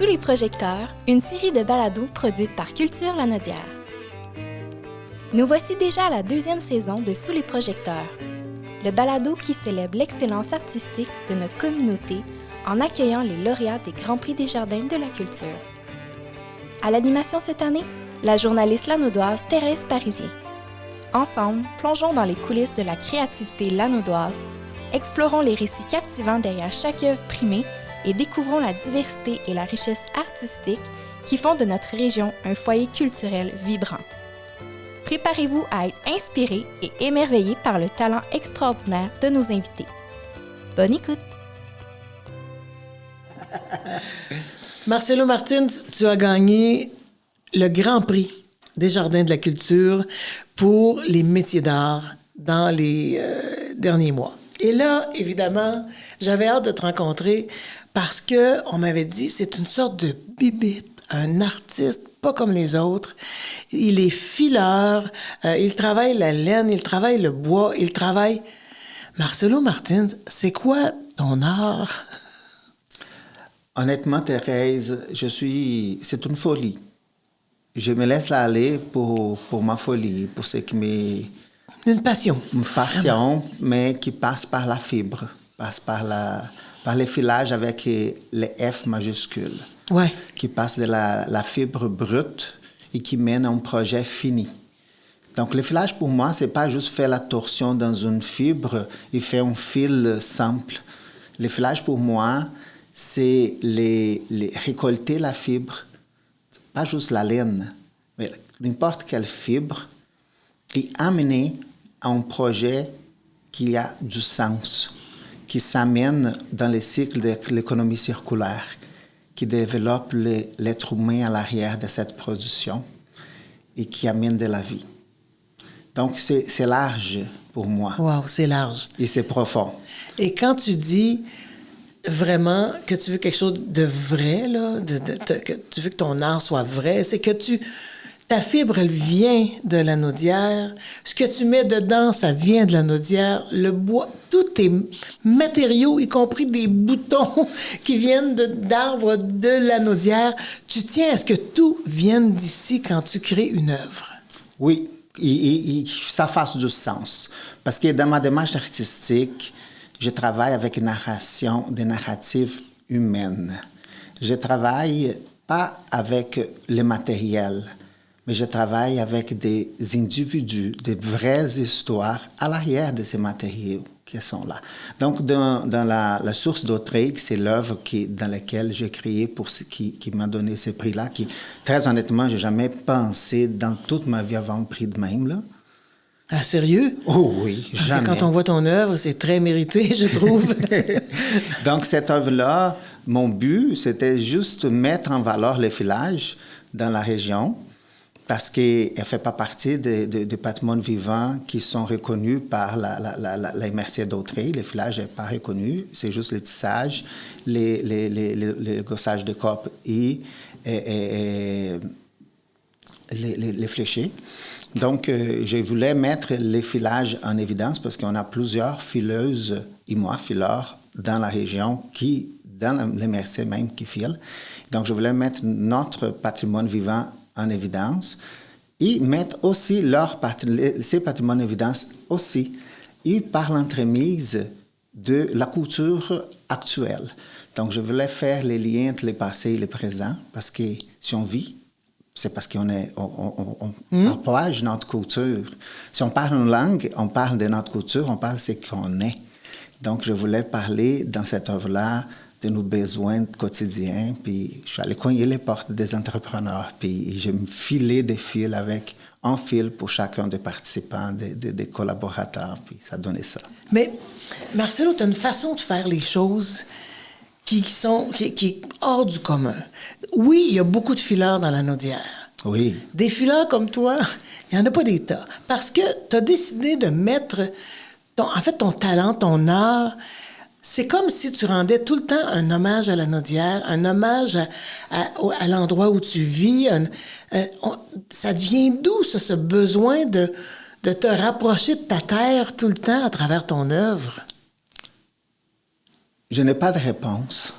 Sous les projecteurs, une série de balados produite par Culture Lanaudière. Nous voici déjà à la 2e saison de Sous les projecteurs, le balado qui célèbre l'excellence artistique de notre communauté en accueillant les lauréats des Grands Prix des Jardins de la Culture. À l'animation cette année, la journaliste lanaudoise Thérèse Parisien. Ensemble, plongeons dans les coulisses de la créativité lanaudoise, explorons les récits captivants derrière chaque œuvre primée et découvrons la diversité et la richesse artistique qui font de notre région un foyer culturel vibrant. Préparez-vous à être inspiré et émerveillé par le talent extraordinaire de nos invités. Bonne écoute! Marcelo Martins, tu as gagné le Grand Prix des Jardins de la Culture pour les métiers d'art dans les derniers mois. Et là, évidemment, j'avais hâte de te rencontrer parce qu'on m'avait dit c'est une sorte de bibite, un artiste pas comme les autres. Il est fileur, il travaille la laine, il travaille le bois, il travaille... Marcelo Martins, c'est quoi ton art? Honnêtement, Thérèse, c'est une folie. Je me laisse aller pour ma folie, pour ce qui m'est... Une passion. Une passion, mais qui passe par la fibre, passe par les filages avec les F majuscules. Ouais. Qui passe de la fibre brute et qui mène à un projet fini. Donc, le filage, pour moi, c'est pas juste faire la torsion dans une fibre et faire un fil simple. Le filage, pour moi, c'est récolter la fibre, pas juste la laine, mais n'importe quelle fibre, et amener à un projet qui a du sens, qui s'amène dans le cycle de l'économie circulaire, qui développe l'être humain à l'arrière de cette production et qui amène de la vie. Donc, c'est large pour moi. Wow, c'est large. Et c'est profond. Et quand tu dis vraiment que tu veux quelque chose de vrai, là, que tu veux que ton art soit vrai, c'est que ta fibre, elle vient de Lanaudière. Ce que tu mets dedans, ça vient de Lanaudière. Le bois, tous tes matériaux, y compris des boutons qui viennent d'arbres de Lanaudière, tu tiens à ce que tout vienne d'ici quand tu crées une œuvre. Oui, et ça fasse du sens. Parce que dans ma démarche artistique, je travaille avec des narratives humaines. Je travaille pas avec le matériel, mais je travaille avec des individus, des vraies histoires à l'arrière de ces matériaux qui sont là. Donc, dans la source d'Autrey, c'est l'œuvre dans laquelle j'ai créé qui m'a donné ce prix-là, qui, très honnêtement, j'ai jamais pensé dans toute ma vie avoir un prix de même, là. Ah, sérieux? Oh oui, jamais. Quand on voit ton œuvre, c'est très mérité, je trouve. Donc, cette œuvre-là, mon but, c'était juste mettre en valeur le filage dans la région, parce qu'elle ne fait pas partie des patrimoines vivants qui sont reconnus par la MRC d'Autrey. Le filage n'est pas reconnu, c'est juste le tissage, les gossages de cope et les fléchés. Donc, je voulais mettre les filages en évidence parce qu'on a plusieurs fileuses et moi, fileurs, dans la région dans la MRC même, qui filent. Donc, je voulais mettre notre patrimoine vivant en évidence et mettre aussi ces patrimoines en évidence aussi, et par l'entremise de la culture actuelle. Donc, je voulais faire les liens entre le passé et le présent, parce que si on vit, c'est parce qu'on partage notre culture. Si on parle une langue, on parle de notre culture, on parle de ce qu'on est. Donc, je voulais parler dans cette œuvre-là de nos besoins quotidiens. Puis, je suis allé cogner les portes des entrepreneurs. Puis, je me filais des fils avec un fil pour chacun des participants, des collaborateurs. Puis, ça donnait ça. Mais, Marcelo, tu as une façon de faire les choses qui est hors du commun. Oui, il y a beaucoup de fileurs dans Lanaudière. Oui. Des fileurs comme toi, il n'y en a pas des tas. Parce que tu as décidé de mettre ton talent, ton art. C'est comme si tu rendais tout le temps un hommage à Lanaudière, un hommage à l'endroit où tu vis. Ça devient d'où, ce besoin de te rapprocher de ta terre tout le temps à travers ton œuvre? Je n'ai pas de réponse.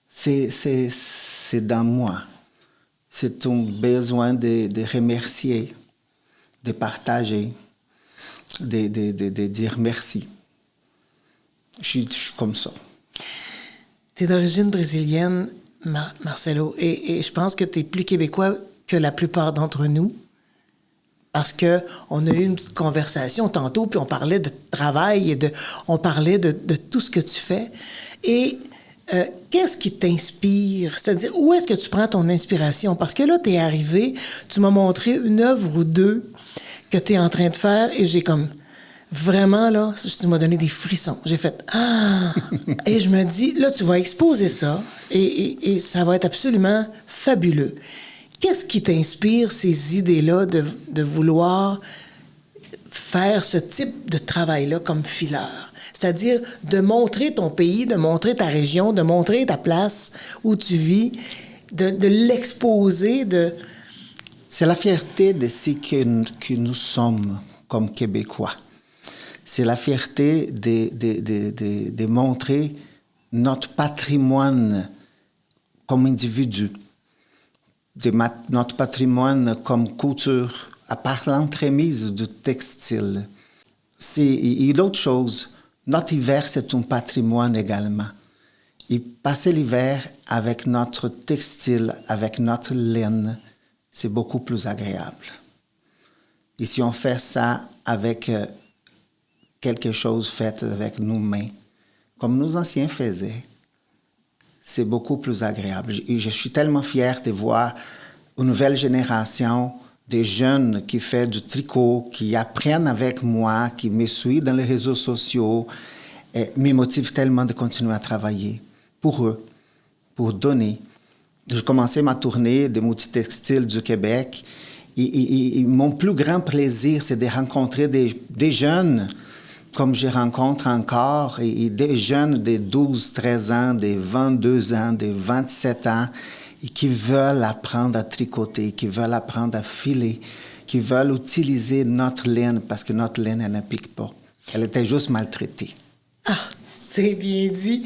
C'est c'est dans moi. C'est un besoin de remercier, de partager, de dire merci. Je suis comme ça. Tu es d'origine brésilienne, Marcelo, et je pense que tu es plus québécois que la plupart d'entre nous. Parce qu'on a eu une petite conversation tantôt, puis on parlait de travail et on parlait de tout ce que tu fais. Et qu'est-ce qui t'inspire? C'est-à-dire, où est-ce que tu prends ton inspiration? Parce que là, tu es arrivé, tu m'as montré une œuvre ou deux que tu es en train de faire, et j'ai comme... Vraiment, là, tu m'as donné des frissons. J'ai fait « Ah! » Et je me dis, là, tu vas exposer ça, et ça va être absolument fabuleux. Qu'est-ce qui t'inspire, ces idées-là, de vouloir faire ce type de travail-là comme fileur? C'est-à-dire de montrer ton pays, de montrer ta région, de montrer ta place où tu vis, de l'exposer, de... C'est la fierté de ce que nous sommes comme Québécois. C'est la fierté de montrer notre patrimoine comme individu, notre patrimoine comme culture, à part l'entremise du textile. Et l'autre chose, notre hiver, c'est un patrimoine également. Et passer l'hiver avec notre textile, avec notre laine, c'est beaucoup plus agréable. Et si on fait ça avec quelque chose fait avec nos mains, comme nos anciens faisaient, c'est beaucoup plus agréable. Et je suis tellement fier de voir une nouvelle génération de jeunes qui font du tricot, qui apprennent avec moi, qui me suivent dans les réseaux sociaux, et me motive tellement de continuer à travailler pour eux, pour donner. J'ai commencé ma tournée des multitextiles du Québec et mon plus grand plaisir, c'est de rencontrer des jeunes comme je rencontre encore, et des jeunes de 12, 13 ans, de 22 ans, de 27 ans, et qui veulent apprendre à tricoter, qui veulent apprendre à filer, qui veulent utiliser notre laine, parce que notre laine, elle ne pique pas. Elle était juste maltraitée. Ah, c'est bien dit.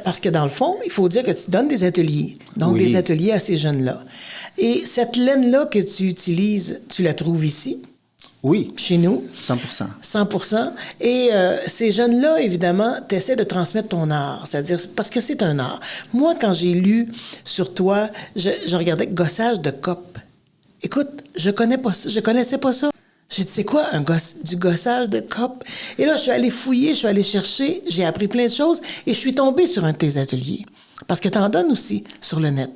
Parce que dans le fond, il faut dire que tu donnes des ateliers. Donc, oui. Des ateliers à ces jeunes-là. Et cette laine-là que tu utilises, tu la trouves ici? Oui. Chez nous? 100%. 100%. Et ces jeunes-là, évidemment, tu essaies de transmettre ton art. C'est-à-dire, parce que c'est un art. Moi, quand j'ai lu sur toi, je regardais gossage de cope. Écoute, je connaissais pas ça. J'ai dit, c'est quoi du gossage de cope? Et là, je suis allée fouiller, je suis allée chercher, j'ai appris plein de choses et je suis tombée sur un de tes ateliers. Parce que tu en donnes aussi sur le net.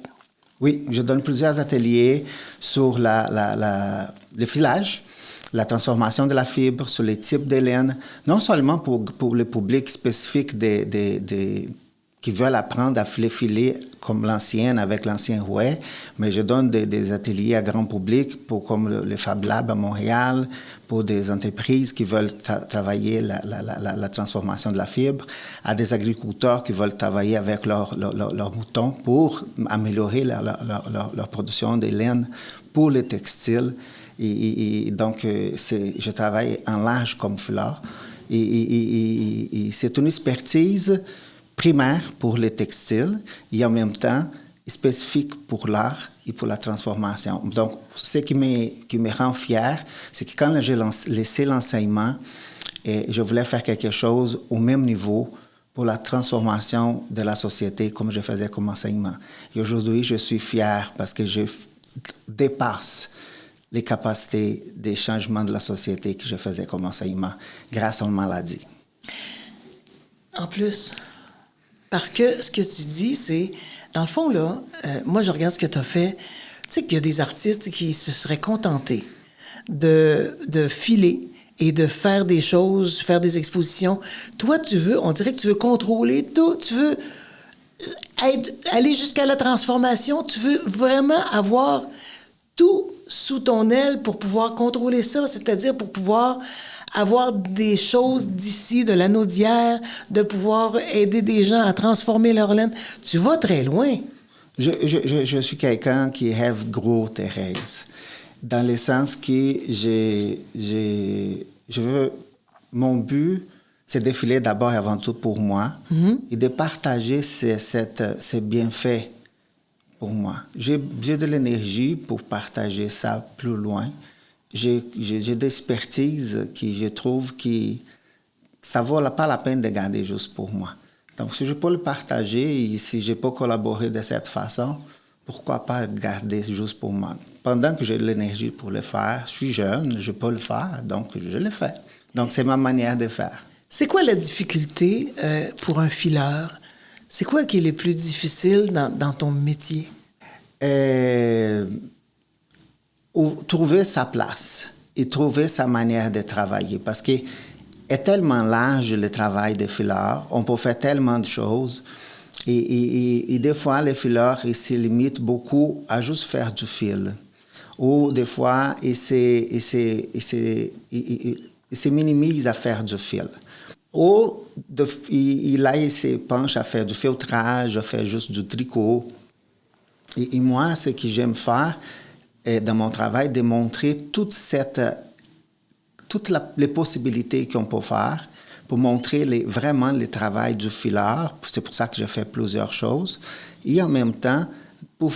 Oui, je donne plusieurs ateliers sur le filage, la transformation de la fibre, sur les types de laine, non seulement pour le public spécifique qui veulent apprendre à filer comme l'ancienne avec l'ancien rouet, mais je donne des ateliers à grand public comme le Fab Lab à Montréal, pour des entreprises qui veulent travailler la transformation de la fibre, à des agriculteurs qui veulent travailler avec leurs moutons pour améliorer leur production de laine pour les textiles. Et donc, je travaille en large comme fileur. Et c'est une expertise primaire pour les textiles et en même temps spécifique pour l'art et pour la transformation. Donc, ce qui me rend fier, c'est que quand j'ai laissé l'enseignement, je voulais faire quelque chose au même niveau pour la transformation de la société comme je faisais comme enseignement. Et aujourd'hui, je suis fier parce que je dépasse les capacités des changements de la société que je faisais comme enseignement grâce à une maladie. En plus, parce que ce que tu dis, c'est, dans le fond, là, moi, je regarde ce que tu as fait. Tu sais qu'il y a des artistes qui se seraient contentés de filer et de faire des choses, faire des expositions. Toi, on dirait que tu veux contrôler tout, tu veux aller jusqu'à la transformation, tu veux vraiment avoir tout sous ton aile pour pouvoir contrôler ça, c'est-à-dire pour pouvoir avoir des choses d'ici, de l'anneau d'hier, de pouvoir aider des gens à transformer leur laine. Tu vas très loin. Je suis quelqu'un qui rêve gros, Thérèse, dans le sens que mon but, c'est de filer d'abord et avant tout pour moi et de partager ces bienfaits pour moi. J'ai de l'énergie pour partager ça plus loin. J'ai des expertises qui, je trouve, qui ça vaut pas la peine de garder juste pour moi. Donc, si je peux le partager et si je peux collaborer de cette façon, pourquoi pas garder juste pour moi? Pendant que j'ai de l'énergie pour le faire, je suis jeune, je peux le faire, donc je le fais. Donc, c'est ma manière de faire. C'est quoi la difficulté pour un fileur? C'est quoi qui est le plus difficile dans ton métier? Trouver sa place et trouver sa manière de travailler. Parce que est tellement large le travail des fileurs, on peut faire tellement de choses. Et des fois, les fileurs, ils se limitent beaucoup à juste faire du fil. Ou des fois, ils se minimisent à faire du fil. Ou là, ils se penchent à faire du feutrage, à faire juste du tricot. Et moi, ce que j'aime faire dans mon travail, de montrer toutes les possibilités qu'on peut faire pour montrer vraiment le travail du fileur. C'est pour ça que je fais plusieurs choses. Et en même temps, pour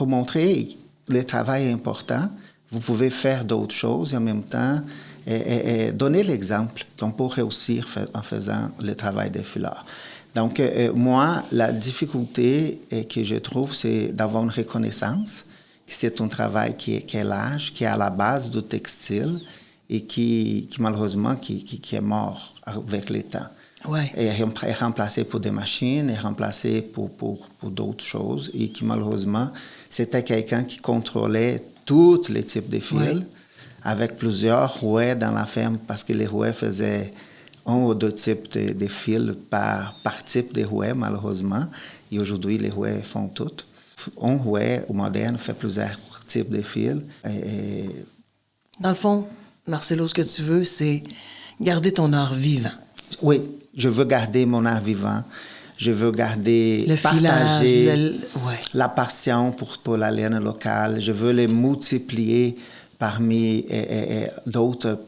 montrer le travail important, vous pouvez faire d'autres choses et en même temps donner l'exemple qu'on peut réussir en faisant le travail des fileurs. Donc, moi, la difficulté que je trouve, c'est d'avoir une reconnaissance, que c'est un travail qui est large, qui est à la base du textile et qui malheureusement, qui est mort avec le temps. Ouais. Et est remplacé pour des machines, est remplacé pour d'autres choses et qui malheureusement, c'était quelqu'un qui contrôlait tous les types de fils, ouais, avec plusieurs rouets dans la ferme parce que les rouets faisaient un ou deux types de fils par type de rouet, malheureusement. Et aujourd'hui, les rouets font tout. Un rouet moderne fait plusieurs types de fils. Dans le fond, Marcelo, ce que tu veux, c'est garder ton art vivant. Oui, je veux garder mon art vivant. Je veux garder, le partager filage, ouais, la passion pour la laine locale. Je veux les multiplier parmi d'autres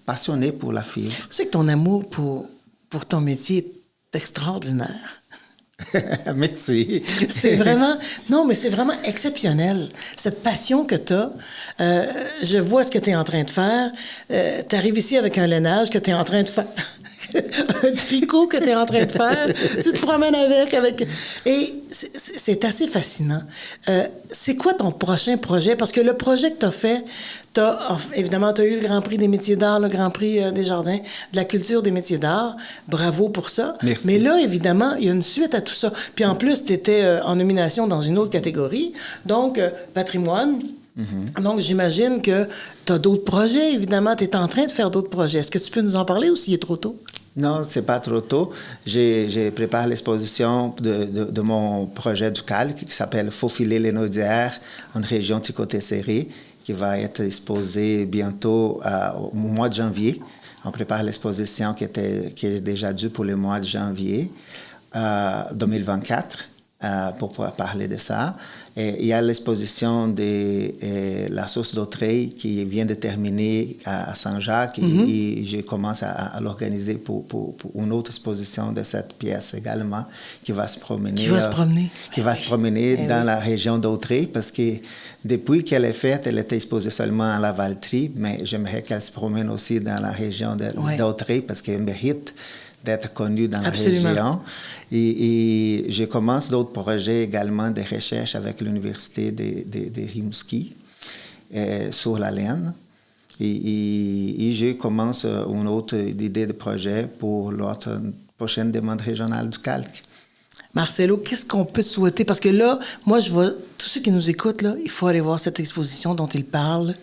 passionnés pour la fibre. Tu sais que ton amour pour ton métier est extraordinaire. Merci. C'est vraiment... Non, mais c'est vraiment exceptionnel. Cette passion que tu as, je vois ce que tu es en train de faire. Tu arrives ici avec un lainage que tu es en train de faire... un tricot que tu es en train de faire. Tu te promènes avec... Et c'est assez fascinant. C'est quoi ton prochain projet? Parce que le projet que tu as fait, évidemment, tu as eu le Grand Prix des métiers d'art, le Grand Prix des jardins, de la culture des métiers d'art. Bravo pour ça. Merci. Mais là, évidemment, il y a une suite à tout ça. Puis en plus, tu étais en nomination dans une autre catégorie, donc patrimoine. Mm-hmm. Donc, j'imagine que tu as d'autres projets, évidemment. Tu es en train de faire d'autres projets. Est-ce que tu peux nous en parler ou s'il est trop tôt? Non, c'est pas trop tôt. J'ai préparé l'exposition de mon projet du calque qui s'appelle Faufiler les Naudières, une région tricotée-serrée, qui va être exposée bientôt au mois de janvier. On prépare l'exposition qui est déjà due pour le mois de janvier 2024 pour pouvoir parler de ça. Et il y a l'exposition de la sauce d'Autrey qui vient de terminer à Saint-Jacques et je commence à l'organiser pour une autre exposition de cette pièce également qui va se promener. Qui va se promener dans la région d'Autrey parce que depuis qu'elle est faite, elle était exposée seulement à la Valtrie, mais j'aimerais qu'elle se promène aussi dans la région d'Autrey parce qu'elle mérite d'être connue dans Absolument. La région. Et je commence d'autres projets également de recherche avec l'Université de Rimouski sur la laine. Et je commence une autre idée de projet pour l'autre prochaine demande régionale du calque. Marcelo, qu'est-ce qu'on peut souhaiter? Parce que là, moi, je vois tous ceux qui nous écoutent, là, il faut aller voir cette exposition dont il parle.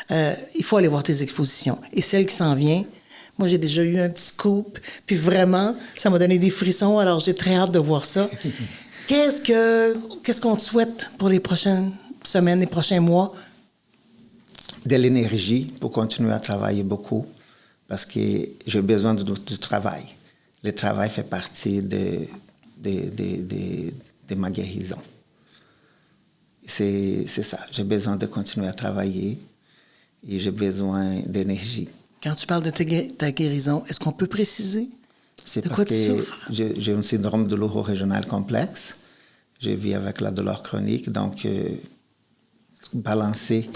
Il faut aller voir tes expositions. Et celle qui s'en vient, moi, j'ai déjà eu un petit scoop, puis vraiment, ça m'a donné des frissons, alors j'ai très hâte de voir ça. Qu'est-ce qu'on te souhaite pour les prochaines semaines, les prochains mois? De l'énergie pour continuer à travailler beaucoup, parce que j'ai besoin du travail. Le travail fait partie de ma guérison. C'est ça. J'ai besoin de continuer à travailler et j'ai besoin d'énergie. Quand tu parles de ta guérison, est-ce qu'on peut préciser? C'est de parce quoi tu souffres? J'ai un syndrome douloureux régional complexe. Je vis avec la douleur chronique, donc balancer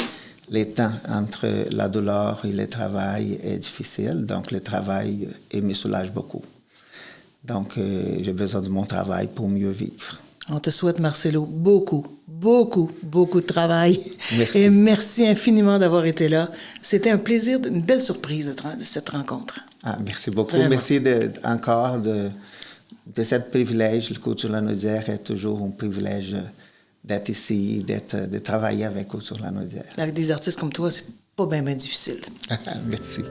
les temps entre la douleur et le travail est difficile. Donc, le travail me soulage beaucoup. Donc, j'ai besoin de mon travail pour mieux vivre. On te souhaite, Marcelo, beaucoup de travail. Merci. Et merci infiniment d'avoir été là. C'était un plaisir, une belle surprise de cette rencontre. Ah, merci beaucoup. Vraiment. Merci encore de ce privilège. Le Culture Lanaudière est toujours un privilège d'être ici, de travailler avec Culture Lanaudière. Avec des artistes comme toi, c'est pas bien difficile. Merci.